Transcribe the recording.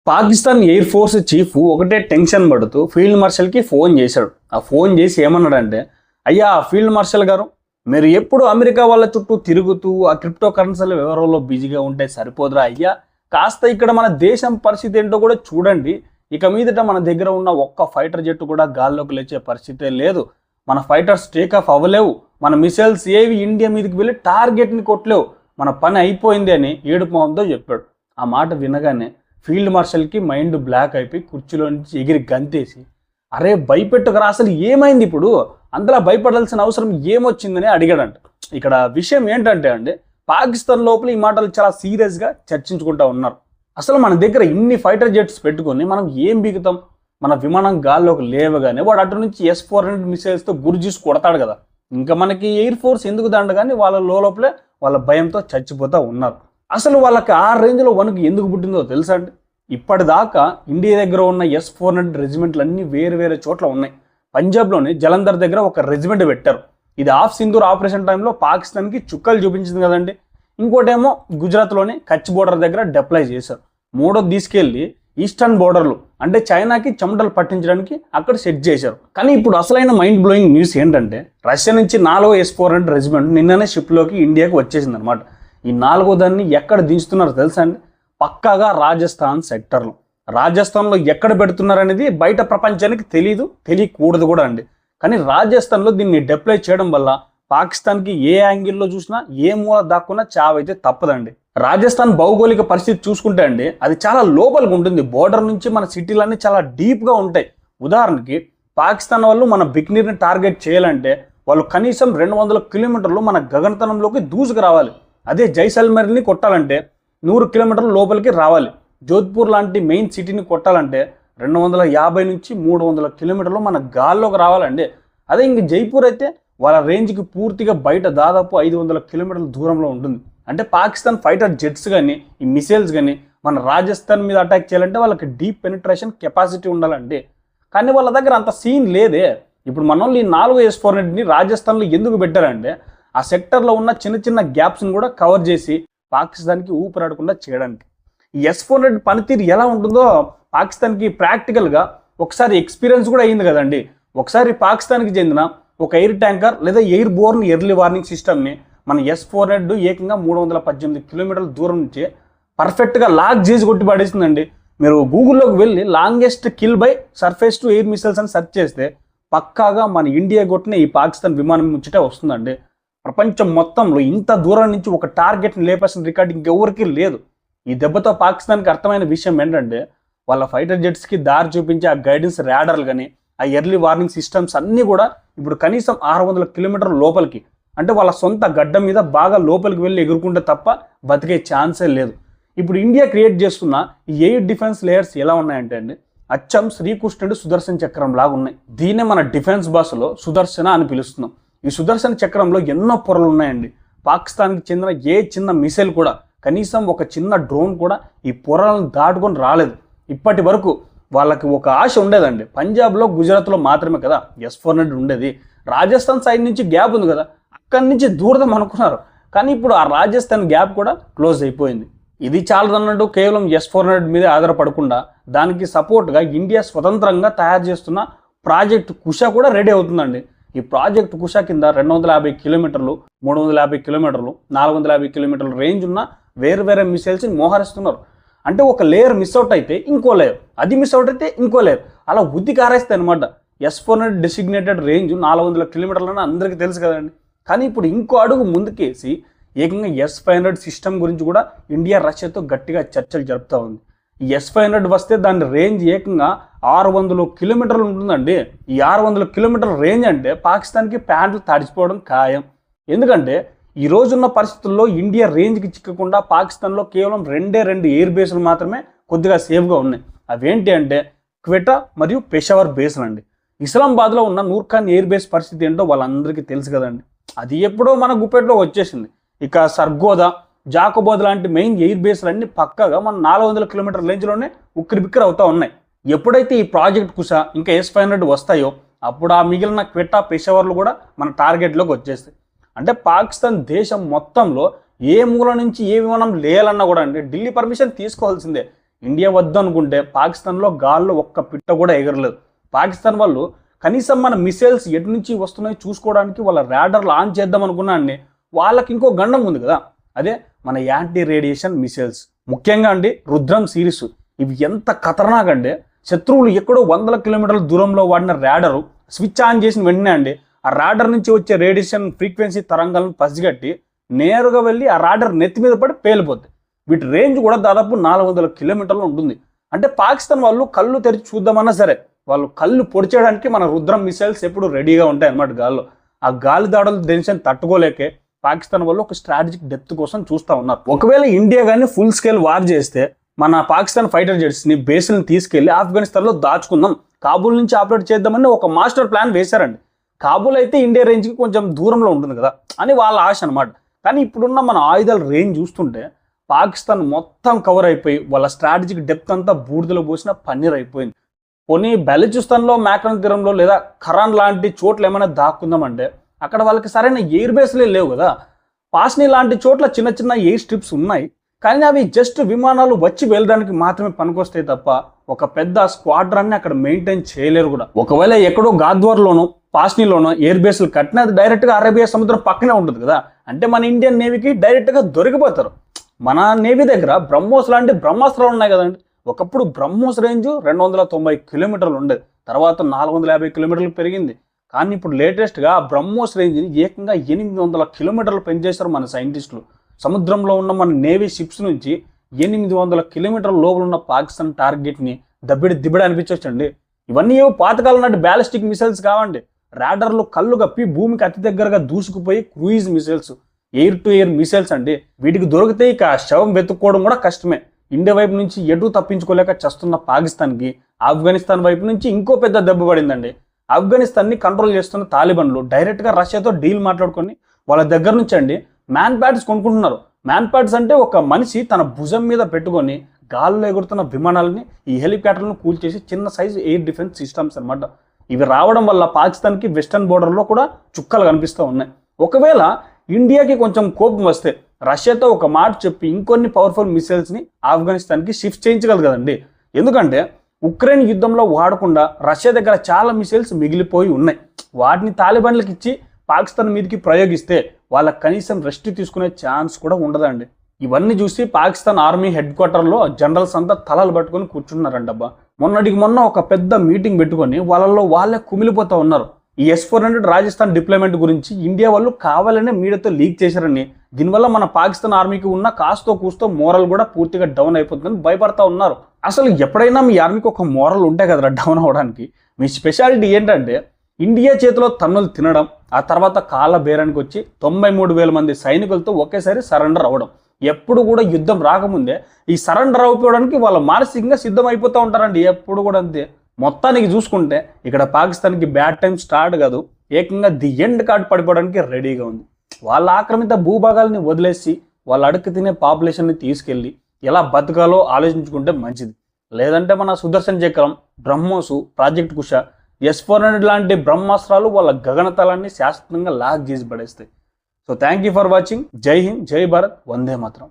Pakistan air force chief ఒకటే tension పడుతూ field మార్షల్కి phone చేశాడు. ఆ ఫోన్ చేసి ఏమన్నాడంటే, అయ్యా ఫీల్డ్ మార్షల్ గారు, మీరు ఎప్పుడు అమెరికా వాళ్ళ చుట్టూ తిరుగుతూ ఆ క్రిప్టో కరెన్సీల వివరంలో బిజీగా ఉంటే సరిపోదురా అయ్యా, కాస్త ఇక్కడ మన దేశం పరిస్థితి ఏంటో కూడా చూడండి. ఇక మీదట మన దగ్గర ఉన్న ఒక్క ఫైటర్ జెట్ కూడా గాల్లోకి లేచే పరిస్థితే లేదు. మన ఫైటర్స్ టేక్ ఆఫ్ అవ్వలేవు, మన మిసైల్స్ ఏవి ఇండియా మీదకి వెళ్ళి టార్గెట్ని కొట్టలేవు, మన పని అయిపోయింది అని ఏడుపు మొహంతో చెప్పాడు. ఆ మాట వినగానే ఫీల్డ్ మార్షల్కి మైండ్ బ్లాక్ అయిపోయి కుర్చీలో నుంచి ఎగిరి గంతేసి, అరే భయపెట్టుకురా, అసలు ఏమైంది ఇప్పుడు, అందులో భయపడాల్సిన అవసరం ఏమొచ్చిందని అడిగాడంట. ఇక్కడ విషయం ఏంటంటే అండి, పాకిస్తాన్ లోపల ఈ మాటలు చాలా సీరియస్గా చర్చించుకుంటూ ఉన్నారు. అసలు మన దగ్గర ఇన్ని ఫైటర్ జెట్స్ పెట్టుకొని మనం ఏం బిగుతాం? మన విమానం గాల్లోకి లేవగానే వాడు అటు నుంచి S-400 మిసైల్స్తో గురి చూసి కొడతాడు కదా. ఇంకా మనకి ఎయిర్ ఫోర్స్ ఎందుకు దండగాని వాళ్ళ లోపలే వాళ్ళ భయంతో చచ్చిపోతూ ఉన్నారు. అసలు వాళ్ళకి ఆ రేంజ్లో వణుకు ఎందుకు పుట్టిందో తెలుసా అండి? ఇప్పటిదాకా ఇండియా దగ్గర ఉన్న S-400 రెజిమెంట్లు అన్నీ వేరే చోట్ల ఉన్నాయి. పంజాబ్లోని జలంధర్ దగ్గర ఒక రెజిమెంట్ పెట్టారు. ఇది ఆఫ్ సింధూర్ ఆపరేషన్ టైంలో పాకిస్తాన్కి చుక్కలు చూపించింది కదండి. ఇంకోటేమో గుజరాత్లోని కచ్ బోర్డర్ దగ్గర డిప్లాయ్ చేశారు. మూడోది తీసుకెళ్ళి ఈస్టర్న్ బోర్డర్లు అంటే చైనాకి చెమటలు పట్టించడానికి అక్కడ సెట్ చేశారు. కానీ ఇప్పుడు అసలైన మైండ్ బ్లోయింగ్ న్యూస్ ఏంటంటే, రష్యా నుంచి 4వ S-400 రెజిమెంట్ నిన్ననే షిప్లోకి ఇండియాకి వచ్చేసింది అనమాట. ఈ 4వ దాన్ని ఎక్కడ దించుతున్నారో తెలుసా అండి? పక్కాగా రాజస్థాన్ సెక్టర్లో. రాజస్థాన్లో ఎక్కడ పెడుతున్నారనేది బయట ప్రపంచానికి తెలియకూడదు కూడా అండి. కానీ రాజస్థాన్లో దీన్ని డిప్లాయ్ చేయడం వల్ల పాకిస్తాన్కి ఏ యాంగిల్లో చూసినా ఏ మూల దాక్కున్నా చావైతే తప్పదండి. రాజస్థాన్ భౌగోళిక పరిస్థితి చూసుకుంటే అండి, అది చాలా లోపలికి ఉంటుంది. బోర్డర్ నుంచి మన సిటీలన్నీ చాలా డీప్గా ఉంటాయి. ఉదాహరణకి పాకిస్తాన్ వాళ్ళు మన బిక్నీర్ని టార్గెట్ చేయాలంటే వాళ్ళు కనీసం 200 కిలోమీటర్లు మన గగనతనంలోకి దూసుకు రావాలి. అదే జైసల్మేర్ని కొట్టాలంటే 100 కిలోమీటర్ల లోపలికి రావాలి. జోధ్పూర్ లాంటి మెయిన్ సిటీని కొట్టాలంటే 250 నుంచి 300 కిలోమీటర్లు మన గాల్లోకి రావాలండి. అదే ఇంక జైపూర్ అయితే వాళ్ళ రేంజ్కి పూర్తిగా బయట దాదాపు 500 కిలోమీటర్ల దూరంలో ఉంటుంది. అంటే పాకిస్తాన్ ఫైటర్ జెట్స్ కానీ ఈ మిసైల్స్ కానీ మన రాజస్థాన్ మీద అటాక్ చేయాలంటే వాళ్ళకి డీప్ పెనిట్రేషన్ కెపాసిటీ ఉండాలండి. కానీ వాళ్ళ దగ్గర అంత సీన్ లేదే. ఇప్పుడు మన వాళ్ళు ఈ 4వ S-400ని రాజస్థాన్లో ఎందుకు పెట్టారంటే, ఆ సెక్టర్లో ఉన్న చిన్న గ్యాప్స్ని కూడా కవర్ చేసి పాకిస్తాన్కి ఊపిరాడకుండా చేయడానికి. ఈ S-400 పనితీరు ఎలా ఉంటుందో పాకిస్తాన్కి ప్రాక్టికల్గా ఒకసారి ఎక్స్పీరియన్స్ కూడా అయ్యింది కదండి. ఒకసారి పాకిస్తాన్కి చెందిన ఒక ఎయిర్ ట్యాంకర్ లేదా ఎయిర్ బోర్న్ ఎర్లీ వార్నింగ్ సిస్టమ్ని మన S-400 ఏకంగా 318 కిలోమీటర్ల దూరం నుంచి పర్ఫెక్ట్గా లాక్ చేసి కొట్టి పడేసిందండి. మీరు గూగుల్లోకి వెళ్ళి longest kill by surface to air missiles అని సెర్చ్ చేస్తే పక్కాగా మన ఇండియా కొట్టిన ఈ పాకిస్తాన్ విమానం ముచ్చటే వస్తుందండి. ప్రపంచం మొత్తంలో ఇంత దూరం నుంచి ఒక టార్గెట్ని లేపాల్సిన రికార్డు ఇంకెవరికి లేదు. ఈ దెబ్బతో పాకిస్తాన్కి అర్థమైన విషయం ఏంటంటే, వాళ్ళ ఫైటర్ జెట్స్కి దారి చూపించే ఆ గైడెన్స్ రాడార్లు కానీ ఆ ఎర్లీ వార్నింగ్ సిస్టమ్స్ అన్నీ కూడా ఇప్పుడు కనీసం 600 కిలోమీటర్ల లోపలికి, అంటే వాళ్ళ సొంత గడ్డ మీద బాగా లోపలికి వెళ్ళి ఎగురుకుంటే తప్ప బతికే ఛాన్సే లేదు. ఇప్పుడు ఇండియా క్రియేట్ చేస్తున్న ఈ ఎయిర్ డిఫెన్స్ లేయర్స్ ఎలా ఉన్నాయంటే అండి, అచ్చం శ్రీకృష్ణుడు సుదర్శన చక్రం లాగా ఉన్నాయి. దీన్నే మన డిఫెన్స్ భాషలో సుదర్శన అని పిలుస్తున్నాం. ఈ సుదర్శన చక్రంలో ఎన్నో పొరలు ఉన్నాయండి. పాకిస్తాన్కి చెందిన ఏ చిన్న మిసైల్ కూడా, కనీసం ఒక చిన్న డ్రోన్ కూడా ఈ పొరలను దాటుకొని రాలేదు. ఇప్పటి వరకు వాళ్ళకి ఒక ఆశ ఉండేదండి, పంజాబ్లో గుజరాత్లో మాత్రమే కదా S-400 ఉండేది. రాజస్థాన్ సైడ్ నుంచి గ్యాప్ ఉంది కదా, అక్కడి నుంచి దూరదాం అనుకున్నారు. కానీ ఇప్పుడు ఆ రాజస్థాన్ గ్యాప్ కూడా క్లోజ్ అయిపోయింది. ఇది చాలదన్నట్టు కేవలం S-400 మీదే ఆధారపడకుండా దానికి సపోర్ట్గా ఇండియా స్వతంత్రంగా తయారు చేస్తున్న ప్రాజెక్ట్ కుష కూడా రెడీ అవుతుందండి. ఈ ప్రాజెక్ట్ కుష కింద 250 కిలోమీటర్లు, 350 కిలోమీటర్లు, 450 కిలోమీటర్ల రేంజ్ ఉన్న వేరే మిసైల్స్ని మోహరిస్తున్నారు. అంటే ఒక లేయర్ మిస్ అవుట్ అయితే ఇంకో లేయర్, అది మిస్ అవుట్ అయితే ఇంకో లేయర్, అలా ఉద్ది కారేస్తాయి అనమాట. S-400 డెసిగ్నేటెడ్ రేంజ్ 400 కిలోమీటర్లని అందరికీ తెలుసు కదండి. కానీ ఇప్పుడు ఇంకో అడుగు ముందుకేసి ఏకంగా S-500 సిస్టమ్ గురించి కూడా ఇండియా రష్యాతో గట్టిగా చర్చలు జరుపుతూ ఉంది. ఈ S-500 వస్తే దాని రేంజ్ ఏకంగా 600 కిలోమీటర్లు ఉంటుందండి. ఈ 600 కిలోమీటర్ల రేంజ్ అంటే పాకిస్తాన్కి ప్యాంట్లు తడిచిపోవడం ఖాయం. ఎందుకంటే ఈ రోజున్న పరిస్థితుల్లో ఇండియా రేంజ్కి చిక్కకుండా పాకిస్తాన్లో కేవలం 2 ఎయిర్ బేస్లు మాత్రమే కొద్దిగా సేఫ్గా ఉన్నాయి. అవేంటి అంటే క్వెటా మరియు పెషావర్ బేస్లు అండి. ఇస్లామాబాద్లో ఉన్న నూర్ఖాన్ ఎయిర్ బేస్ పరిస్థితి ఏంటో వాళ్ళందరికీ తెలుసు కదండి. అది ఎప్పుడో మన గుప్పెట్లో వచ్చేసింది. ఇక సర్గోదా, జాకోబోద్ లాంటి మెయిన్ ఎయిర్ బేస్లు అన్నీ పక్కగా మన 400 కిలోమీటర్ల రేంజ్లోనే ఉక్కిరిబిక్కిరి అవుతూ ఉన్నాయి. ఎప్పుడైతే ఈ ప్రాజెక్ట్ కుష ఇంకా S-500 వస్తాయో అప్పుడు ఆ మిగిలిన క్వెటా, పెషావర్లు కూడా మన టార్గెట్లోకి వచ్చేస్తాయి. అంటే పాకిస్తాన్ దేశం మొత్తంలో ఏ మూల నుంచి ఏ విమానం లేయాలన్నా కూడా అండి ఢిల్లీ పర్మిషన్ తీసుకోవాల్సిందే. ఇండియా వద్దు అనుకుంటే పాకిస్తాన్లో గాల్లో ఒక్క పిట్ట కూడా ఎగరలేదు. పాకిస్తాన్ వాళ్ళు కనీసం మన మిసైల్స్ ఎటు నుంచి వస్తున్నాయో చూసుకోవడానికి వాళ్ళ రాడర్లు ఆన్ చేద్దాం అనుకున్నా అండి, వాళ్ళకి ఇంకో గండం ఉంది కదా, అదే మన యాంటీ రేడియేషన్ మిసైల్స్. ముఖ్యంగా అండి రుద్రం సిరీస్, ఇవి ఎంత ఖతర్నాక్ అంటే శత్రువులు ఎక్కడో 100 కిలోమీటర్ల దూరంలో వాడిన రాడరు స్విచ్ ఆన్ చేసిన వెంటనే అండి ఆ రాడర్ నుంచి వచ్చే రేడియేషన్ ఫ్రీక్వెన్సీ తరంగాలను పసిగట్టి నేరుగా వెళ్ళి ఆ రాడర్ నెత్తి మీద పడి పేలిపోతాయి. వీటి రేంజ్ కూడా దాదాపు 400 కిలోమీటర్లు ఉంటుంది. అంటే పాకిస్తాన్ వాళ్ళు కళ్ళు తెరిచి చూద్దామన్నా సరే వాళ్ళు కళ్ళు పొడిచేయడానికి మన రుద్రం మిసైల్స్ ఎప్పుడు రెడీగా ఉంటాయి అన్నమాట గాల్లో. ఆ గాలి దాడుల టెన్షన్ తట్టుకోలేకే పాకిస్తాన్ వాళ్ళు ఒక స్ట్రాటజిక్ డెప్త్ కోసం చూస్తూ ఉన్నారు. ఒకవేళ ఇండియా కానీ ఫుల్ స్కేల్ వార్ చేస్తే మన పాకిస్తాన్ ఫైటర్ జెట్స్ని బేస్ని తీసుకెళ్లి ఆఫ్ఘనిస్తాన్లో దాచుకుందాం, కాబూల్ నుంచి ఆపరేట్ చేద్దామని ఒక మాస్టర్ ప్లాన్ వేశారండి. కాబూల్ అయితే ఇండియా రేంజ్కి కొంచెం దూరంలో ఉంటుంది కదా అని వాళ్ళ ఆశ అనమాట. కానీ ఇప్పుడున్న మన ఆయుధాల రేంజ్ చూస్తుంటే పాకిస్తాన్ మొత్తం కవర్ అయిపోయి వాళ్ళ స్ట్రాటజిక్ డెప్త్ అంతా బూడిదలో పోసిన పన్నీర్ అయిపోయింది. పోనీ బెలూచిస్తాన్లో మ్యాక్రన్ తీరంలో లేదా ఖరాన్ లాంటి చోట్ల ఏమైనా దాక్కుందామంటే అక్కడ వాళ్ళకి సరైన ఎయిర్ బేస్లే లేవు కదా. పాస్నీ లాంటి చోట్ల చిన్న చిన్న ఎయిర్ స్ట్రిప్స్ ఉన్నాయి, కానీ అవి జస్ట్ విమానాలు వచ్చి వెళ్ళడానికి మాత్రమే పనికొస్తాయి తప్ప ఒక పెద్ద స్క్వాడ్రాన్ని అక్కడ మెయింటైన్ చేయలేరు కూడా. ఒకవేళ ఎక్కడో గాద్వార్లోనో పాస్నీలోనో ఎయిర్ బేస్లు కట్టినా అది డైరెక్ట్గా అరేబియా సముద్రం పక్కనే ఉంటుంది కదా, అంటే మన ఇండియన్ నేవీకి డైరెక్ట్గా దొరికిపోతారు. మన నేవీ దగ్గర బ్రహ్మోస్ లాంటి బ్రహ్మాస్త్రాలు ఉన్నాయి కదండి. ఒకప్పుడు బ్రహ్మోస్ రేంజ్ 290 కిలోమీటర్లు ఉండేది, తర్వాత 450 కిలోమీటర్లు పెరిగింది. కానీ ఇప్పుడు లేటెస్ట్గా బ్రహ్మోస్ రేంజ్ని ఏకంగా 800 కిలోమీటర్లు పెంచేశారు మన సైంటిస్టులు. సముద్రంలో ఉన్న మన నేవీ షిప్స్ నుంచి 800 కిలోమీటర్ల లోపల ఉన్న పాకిస్తాన్ టార్గెట్ని దిబ్బడి అనిపించవచ్చండి. ఇవన్నీ పాతకాలం నాటి బ్యాలిస్టిక్ మిసైల్స్ కావండి. రాడర్లు కళ్ళు కప్పి భూమికి అతి దగ్గరగా దూసుకుపోయి cruise missiles, air to air missiles అండి. వీటికి దొరికితే ఇక శవం వెతుక్కోవడం కూడా కష్టమే. ఇండియా వైపు నుంచి ఎటు తప్పించుకోలేక చస్తున్న పాకిస్తాన్కి ఆఫ్ఘనిస్తాన్ వైపు నుంచి ఇంకో పెద్ద దెబ్బ పడిందండి. ఆఫ్ఘనిస్తాన్ని కంట్రోల్ చేస్తున్న తాలిబాన్లు డైరెక్ట్గా రష్యాతో డీల్ మాట్లాడుకొని వాళ్ళ దగ్గర నుంచి అండి మ్యాన్ ప్యాడ్స్ కొనుక్కుంటున్నారు. మ్యాన్ ప్యాడ్స్ అంటే ఒక మనిషి తన భుజం మీద పెట్టుకొని గాల్లో ఎగురుతున్న విమానాలని, ఈ హెలికాప్టర్లను కూల్చేసి చిన్న సైజు ఎయిర్ డిఫెన్స్ సిస్టమ్స్ అనమాట. ఇవి రావడం వల్ల పాకిస్తాన్కి వెస్టర్న్ బోర్డర్లో కూడా చుక్కలు కనిపిస్తూ ఉన్నాయి. ఒకవేళ ఇండియాకి కొంచెం కోపం వస్తే రష్యాతో ఒక మాట చెప్పి ఇంకొన్ని పవర్ఫుల్ మిసైల్స్ని ఆఫ్ఘనిస్తాన్కి షిఫ్ట్ చేయించగలదు కదండి. ఎందుకంటే ఉక్రెయిన్ యుద్ధంలో వాడకుండా రష్యా దగ్గర చాలా మిసైల్స్ మిగిలిపోయి ఉన్నాయి. వాటిని తాలిబాన్లకు ఇచ్చి పాకిస్తాన్ మీదకి ప్రయోగిస్తే వాళ్ళకి కనీసం రెస్ట్ తీసుకునే ఛాన్స్ కూడా ఉండదండి. ఇవన్నీ చూసి పాకిస్తాన్ ఆర్మీ హెడ్ క్వార్టర్లో జనరల్స్ అంతా తలలు పట్టుకొని కూర్చున్నారంటబ్బా. మొన్నటికి మొన్న ఒక పెద్ద మీటింగ్ పెట్టుకొని వాళ్ళల్లో వాళ్ళే కుమిలిపోతూ ఉన్నారు. ఈ S-400 రాజస్థాన్ డిప్లాయ్మెంట్ గురించి ఇండియా వాళ్ళు కావాలనే మీడియాతో లీక్ చేశారని, దీనివల్ల మన పాకిస్తాన్ ఆర్మీకి ఉన్న కాస్తో కూస్తో మోరల్ కూడా పూర్తిగా డౌన్ అయిపోతుందని భయపడతా ఉన్నారు. అసలు ఎప్పుడైనా మీ ఆర్మీకి ఒక మోరల్ ఉంటాయి కదరా డౌన్ అవడానికి. మీ స్పెషాలిటీ ఏంటంటే ఇండియా చేతిలో తన్నులు తినడం, ఆ తర్వాత కాళ్ళ బేరానికి వచ్చి 93,000 మంది సైనికులతో ఒకేసారి సరెండర్ అవ్వడం. ఎప్పుడు కూడా యుద్ధం రాకముందే ఈ సరెండర్ అయిపోవడానికి వాళ్ళు మానసికంగా సిద్ధం అయిపోతూ ఉంటారండి. ఎప్పుడు కూడా అంతే. మొత్తానికి చూసుకుంటే ఇక్కడ పాకిస్తాన్కి బ్యాడ్ టైం స్టార్ట్ కాదు, ఏకంగా ది ఎండ్ కార్డ్ పడిపోవడానికి రెడీగా ఉంది. వాళ్ళ ఆక్రమిత భూభాగాల్ని వదిలేసి వాళ్ళ అడుగు తినే పాపులేషన్ని తీసుకెళ్ళి ఎలా బతకాలో ఆలోచించుకుంటే మంచిది. లేదంటే మన సుదర్శన్ చక్రం, బ్రహ్మోసు, ప్రాజెక్ట్ కుష, S-400 లాంటి బ్రహ్మాస్త్రాలు వాళ్ళ గగనతలాన్ని శాశ్వతంగా లాక్ చేసి పడేస్తాయి. So thank you for watching. జై హింద్, జై భారత్, వందే మాతరం.